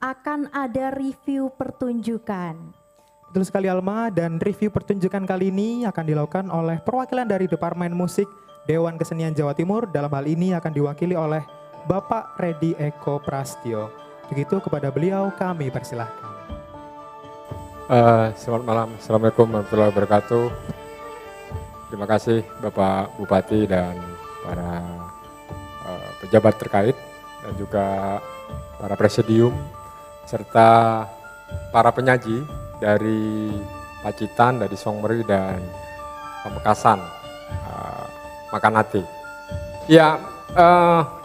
akan ada review pertunjukan. Betul sekali Alma, dan review pertunjukan kali ini akan dilakukan oleh perwakilan dari Departemen Musik Dewan Kesenian Jawa Timur. Dalam hal ini akan diwakili oleh Bapak Redi Eko Prastyo. Begitu kepada beliau kami persilahkan. Selamat malam, Assalamualaikum warahmatullahi wabarakatuh. Terima kasih Bapak Bupati dan para pejabat terkait dan juga para presidium serta para penyaji dari Pacitan, dari Songmeri dan Pamekasan, Makanate. Ya,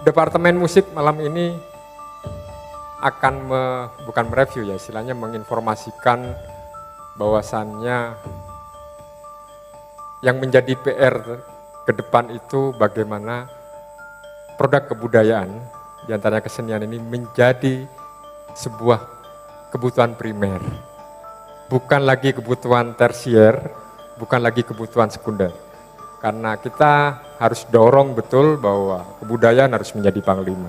Departemen Musik malam ini akan bukan mereview ya, istilahnya menginformasikan bahwasannya yang menjadi PR ke depan itu bagaimana produk kebudayaan, diantaranya kesenian ini menjadi sebuah kebutuhan primer. Bukan lagi kebutuhan tersier, bukan lagi kebutuhan sekunder. Karena kita harus dorong betul bahwa kebudayaan harus menjadi panglima.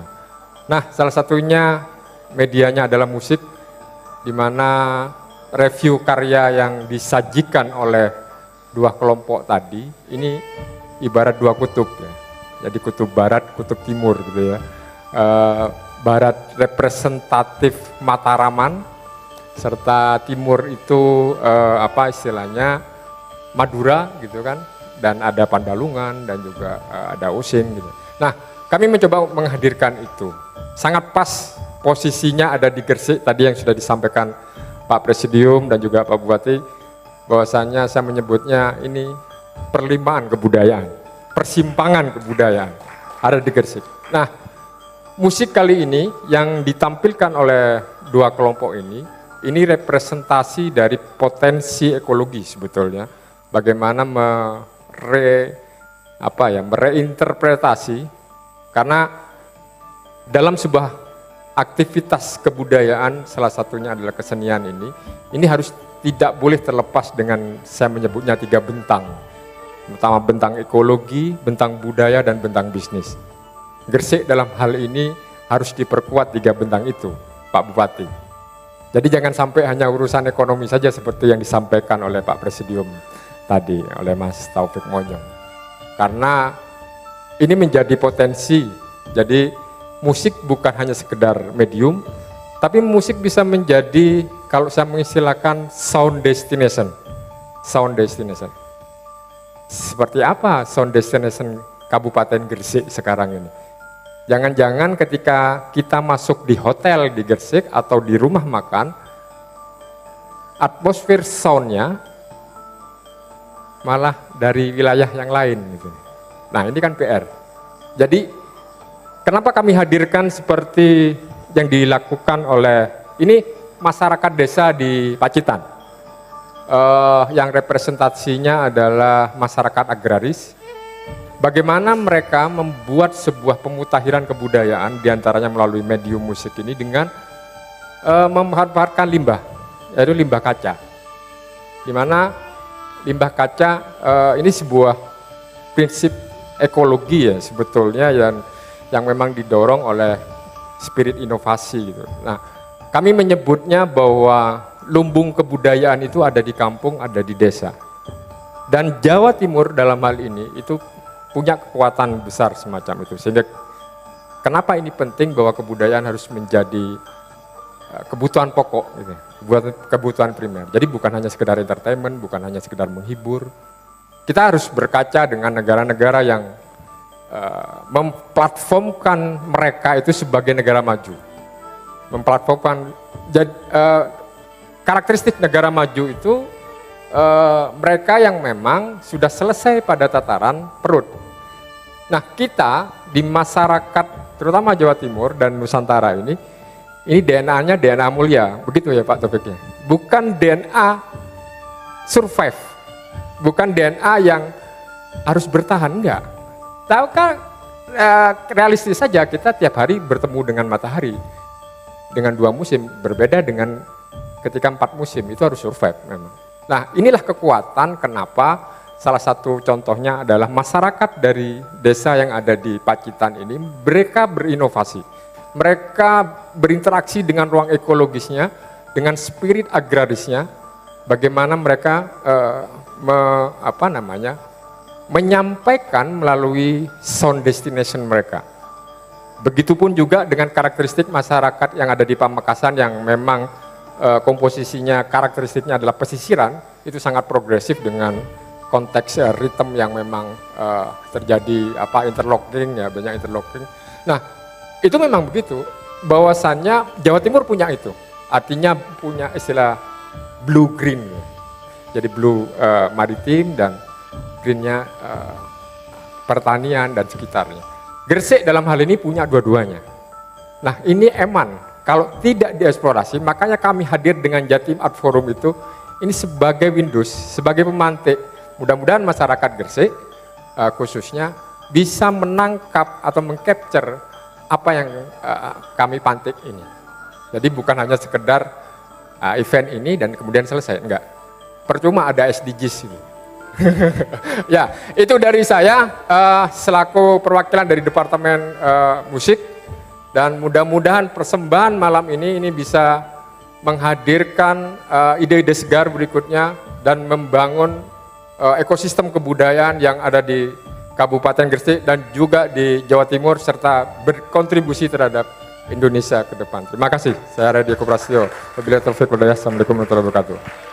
Nah, salah satunya medianya adalah musik, di mana review karya yang disajikan oleh dua kelompok tadi, ini ibarat dua kutub ya. Jadi kutub barat, kutub timur gitu ya. Barat representatif Mataraman, serta timur itu apa istilahnya Madura gitu kan, dan ada Pandalungan dan juga ada Osing gitu. Nah, kami mencoba menghadirkan itu. Sangat pas posisinya ada di Gresik tadi yang sudah disampaikan Pak Presidium dan juga Pak Bupati, bahwasannya saya menyebutnya ini perlimaan kebudayaan, persimpangan kebudayaan ada di Gresik. Nah, musik kali ini yang ditampilkan oleh dua kelompok ini representasi dari potensi ekologi sebetulnya. Bagaimana mereinterpretasi, karena dalam sebuah aktivitas kebudayaan, salah satunya adalah kesenian ini harus tidak boleh terlepas dengan saya menyebutnya 3 bentang. Pertama bentang ekologi, bentang budaya, dan bentang bisnis. Gresik dalam hal ini harus diperkuat 3 bentang itu, Pak Bupati. Jadi jangan sampai hanya urusan ekonomi saja seperti yang disampaikan oleh Pak Presidium tadi, oleh Mas Taufik Monyong. Karena ini menjadi potensi, jadi musik bukan hanya sekedar medium, tapi musik bisa menjadi, kalau saya mengistilahkan, sound destination. Sound destination. Seperti apa sound destination Kabupaten Gresik sekarang ini? Jangan-jangan ketika kita masuk di hotel di Gresik atau di rumah makan, atmosfer soundnya malah dari wilayah yang lain gitu. Nah, ini kan PR. Jadi kenapa kami hadirkan seperti yang dilakukan oleh ini masyarakat desa di Pacitan, yang representasinya adalah masyarakat agraris. Bagaimana mereka membuat sebuah pemutakhiran kebudayaan diantaranya melalui medium musik ini dengan memanfaatkan limbah, yaitu limbah kaca. Di mana limbah kaca ini sebuah prinsip ekologi ya sebetulnya yang memang didorong oleh spirit inovasi gitu. Nah, kami menyebutnya bahwa lumbung kebudayaan itu ada di kampung, ada di desa. Dan Jawa Timur dalam hal ini itu punya kekuatan besar semacam itu. Sehingga kenapa ini penting bahwa kebudayaan harus menjadi kebutuhan pokok gitu, kebutuhan primer. Jadi bukan hanya sekedar entertainment, bukan hanya sekedar menghibur. Kita harus berkaca dengan negara-negara yang memplatformkan mereka itu sebagai negara maju, memplatformkan karakteristik negara maju itu mereka yang memang sudah selesai pada tataran perut. Nah, kita di masyarakat terutama Jawa Timur dan Nusantara ini DNA-nya DNA mulia, begitu ya Pak Taufiknya. Bukan DNA survive, bukan DNA yang harus bertahan, enggak. Tahukah realistis saja kita tiap hari bertemu dengan matahari dengan 2 musim, berbeda dengan ketika 4 musim, itu harus survive memang. Nah, inilah kekuatan kenapa salah satu contohnya adalah masyarakat dari desa yang ada di Pacitan ini, mereka berinovasi. Mereka berinteraksi dengan ruang ekologisnya, dengan spirit agrarisnya, bagaimana mereka menyampaikan melalui sound destination mereka. Begitupun juga dengan karakteristik masyarakat yang ada di Pamekasan yang memang komposisinya, karakteristiknya adalah pesisiran, itu sangat progresif dengan konteks ritme yang memang terjadi interlocking ya, banyak interlocking. Nah, itu memang begitu, bahwasannya Jawa Timur punya itu, artinya punya istilah blue green, jadi blue maritim dan greennya pertanian dan sekitarnya. Gresik dalam hal ini punya dua-duanya. Nah, ini eman, kalau tidak dieksplorasi, makanya kami hadir dengan Jatim Art Forum itu, ini sebagai Windows, sebagai pemantik. Mudah-mudahan masyarakat Gresik khususnya bisa menangkap atau mengcapture apa yang kami pantik ini. Jadi bukan hanya sekedar event ini dan kemudian selesai, enggak. Percuma ada SDGs ini. Ya, itu dari saya selaku perwakilan dari Departemen Musik, dan mudah-mudahan persembahan malam ini bisa menghadirkan ide-ide segar berikutnya dan membangun ekosistem kebudayaan yang ada di Kabupaten Gresik dan juga di Jawa Timur serta berkontribusi terhadap Indonesia ke depan. Terima kasih. Saya Redi Eko Prasetyo. Wabillahi taufiq wal hidayah. Assalamualaikum warahmatullahi wabarakatuh.